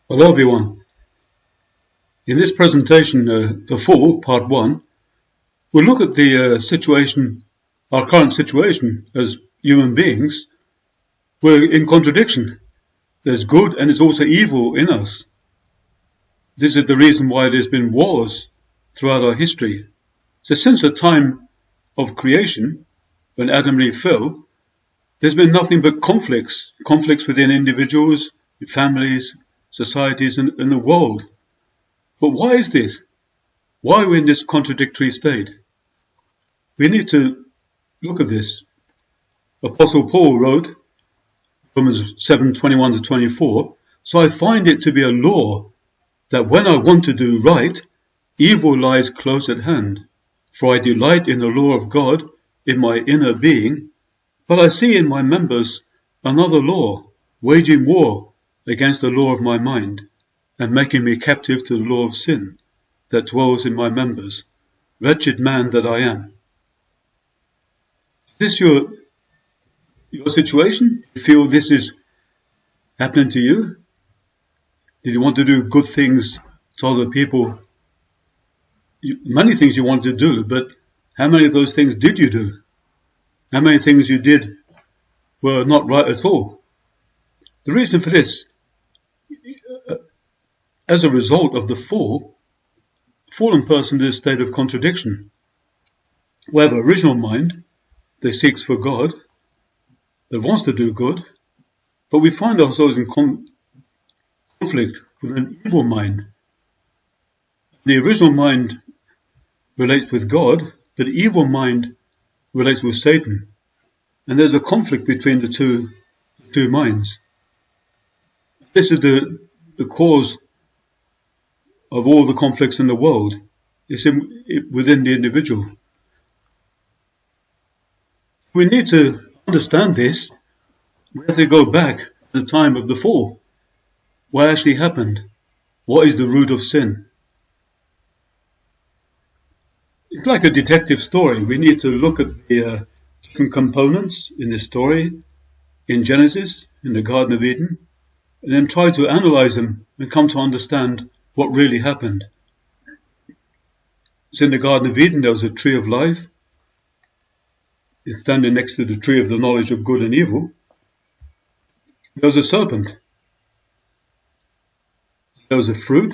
Hello everyone. In this presentation, The Fall, Part 1, we'll look at the situation, our current situation as human beings. We're in contradiction. There's good and there's also evil in us. This is the reason why there's been wars throughout our history. So since the time of creation, when Adam and Eve fell, there's been nothing but conflicts within individuals, families, societies, and the world. But why is this? Why are we in this contradictory state? We need to look at this. Apostle Paul wrote, Romans 7:21-24, "So I find it to be a law that when I want to do right, evil lies close at hand. For I delight in the law of God in my inner being, but I see in my members another law, waging war against the law of my mind, and making me captive to the law of sin that dwells in my members. Wretched man that I am." Is this your situation? You feel this is happening to you? Did you want to do good things to other people? Many things you wanted to do, but how many of those things did you do? How many things you did were not right at all? The reason for this, as a result of the fall, fallen person is in a state of contradiction. We have an original mind that seeks for God, that wants to do good, but we find ourselves in conflict with an evil mind. The original mind relates with God, but the evil mind relates with Satan. And there's a conflict between the two minds. This is the cause of all the conflicts in the world. It's within the individual. We need to understand this. We have to go back to the time of the fall. What actually happened? What is the root of sin? It's like a detective story. We need to look at the different components in this story, in Genesis, in the Garden of Eden, and then try to analyze them and come to understand what really happened. So in the Garden of Eden, there was a tree of life. It's standing next to the tree of the knowledge of good and evil. There was a serpent. There was a fruit.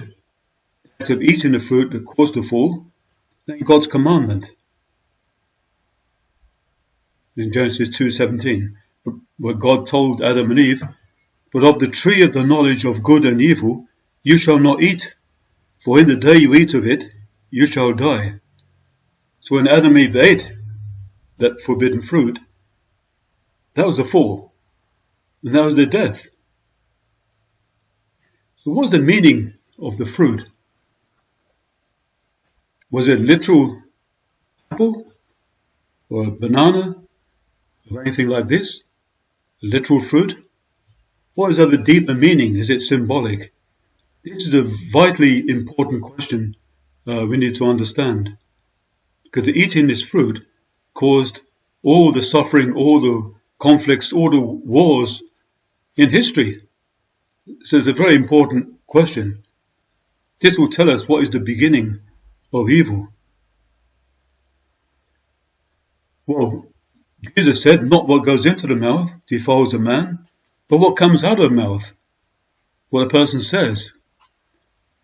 The act of eating the fruit that caused the fall. Then God's commandment. In Genesis 2:17, where God told Adam and Eve, "But of the tree of the knowledge of good and evil you shall not eat, for in the day you eat of it, you shall die." So when Adam and Eve ate that forbidden fruit, that was the fall, and that was the death. So what was the meaning of the fruit? Was it a literal apple, or a banana, or anything like this? A literal fruit? Or is there a deeper meaning? Is it symbolic? This is a vitally important question we need to understand. Because eating this fruit caused all the suffering, all the conflicts, all the wars in history. So it's a very important question. This will tell us what is the beginning of evil. Well, Jesus said, "Not what goes into the mouth defiles a man, but what comes out of the mouth, what a person says,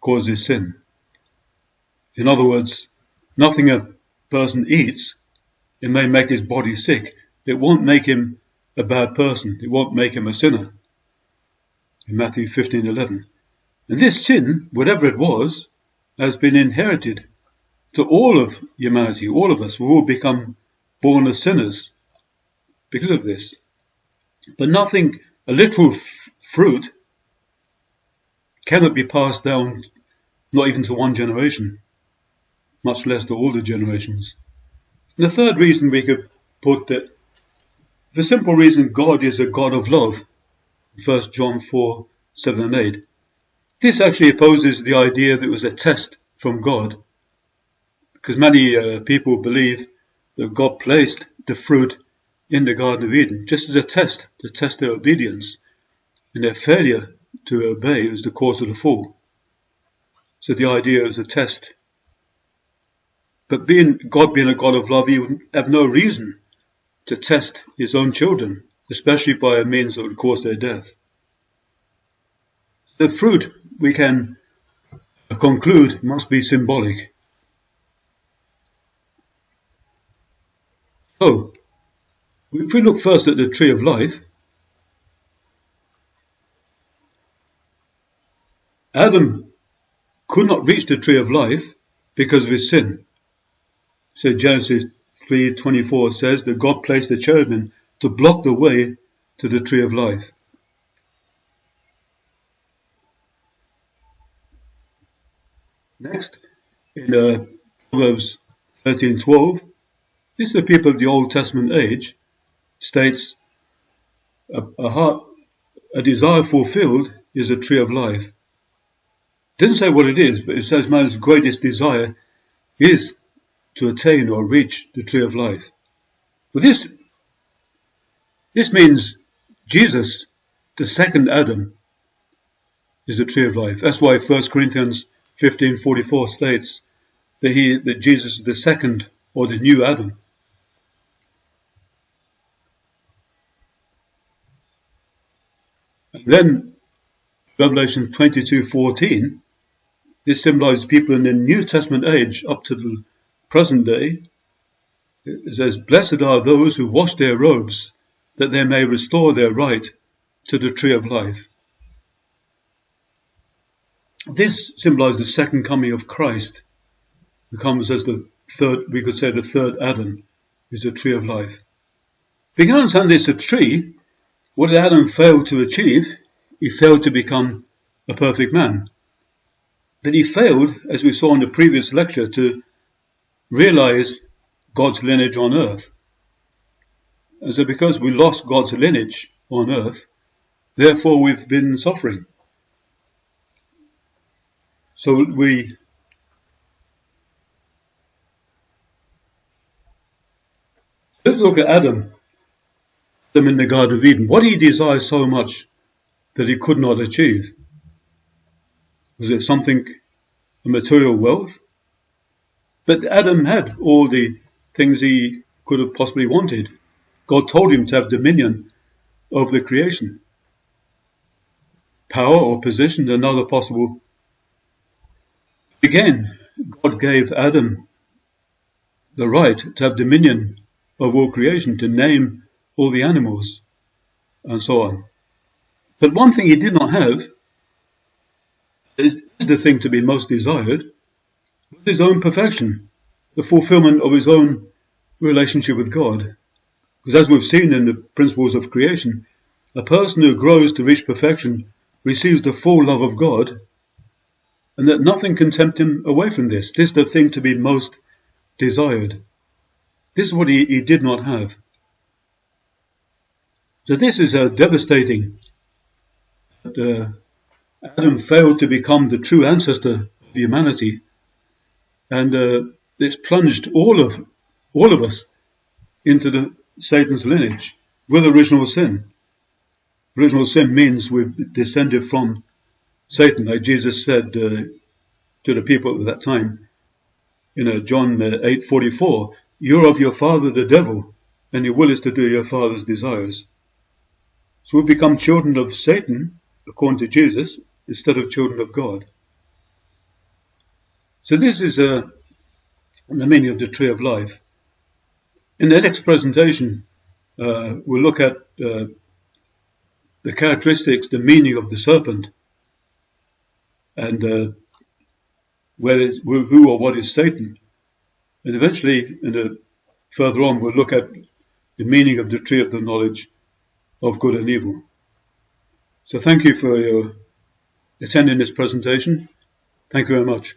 causes sin." In other words, nothing a person eats, it may make his body sick. It won't make him a bad person. It won't make him a sinner. In Matthew 15:11. And this sin, whatever it was, has been inherited to all of humanity. All of us will all become born as sinners because of this. But nothing, a literal fruit, cannot be passed down, not even to one generation, much less to all the generations. And the third reason we could put that, the simple reason God is a God of love, 1 John 4:7 and 8. This actually opposes the idea that it was a test from God, because many people believe that God placed the fruit in the Garden of Eden just as a test, to test their obedience. And their failure to obey is the cause of the fall. So the idea is a test. But God being a God of love, he would have no reason to test his own children, especially by a means that would cause their death. The fruit, we can conclude, must be symbolic. So, if we look first at the tree of life, Adam could not reach the tree of life because of his sin. So Genesis 3:24 says that God placed the cherubim to block the way to the tree of life. Next, in Proverbs 13:12, this is the people of the Old Testament age, states a desire fulfilled is a tree of life. It doesn't say what it is, but it says man's greatest desire is to attain or reach the tree of life. But this means Jesus, the second Adam, is the tree of life. That's why 1 Corinthians 15:44 states that Jesus is the second or the new Adam. And then Revelation 22:14, this symbolizes people in the New Testament age up to the present day. It says, "Blessed are those who wash their robes, that they may restore their right to the tree of life." This symbolizes the second coming of Christ, who comes as the third, we could say the third Adam, is the tree of life. If you can understand this, a tree, what did Adam fail to achieve? He failed to become a perfect man. But he failed, as we saw in the previous lecture, to realize God's lineage on earth. And so because we lost God's lineage on earth, therefore we've been suffering. So let's look at Adam in the Garden of Eden. What did he desire so much that he could not achieve? Was it something, a material wealth? But Adam had all the things he could have possibly wanted. God told him to have dominion over the creation. Power or position, another possible. Again, God gave Adam the right to have dominion over all creation, to name all the animals, and so on. But one thing he did not have is the thing to be most desired, his own perfection, the fulfillment of his own relationship with God. Because as we've seen in the principles of creation, a person who grows to reach perfection receives the full love of God, and that nothing can tempt him away from this. This is the thing to be most desired. This is what he did not have. So this is devastating. Adam failed to become the true ancestor of humanity, and it's plunged all of us into Satan's lineage with original sin. Original sin means we've descended from Satan, like Jesus said to the people at that time, John 8:44, "You're of your father the devil, and your will is to do your father's desires." So we've become children of Satan, according to Jesus, instead of children of God. So this is the meaning of the tree of life. In the next presentation, we'll look at the characteristics, the meaning of the serpent, and who or what is Satan. And eventually, further on, we'll look at the meaning of the tree of the knowledge of good and evil. So thank you for your attending this presentation. Thank you very much.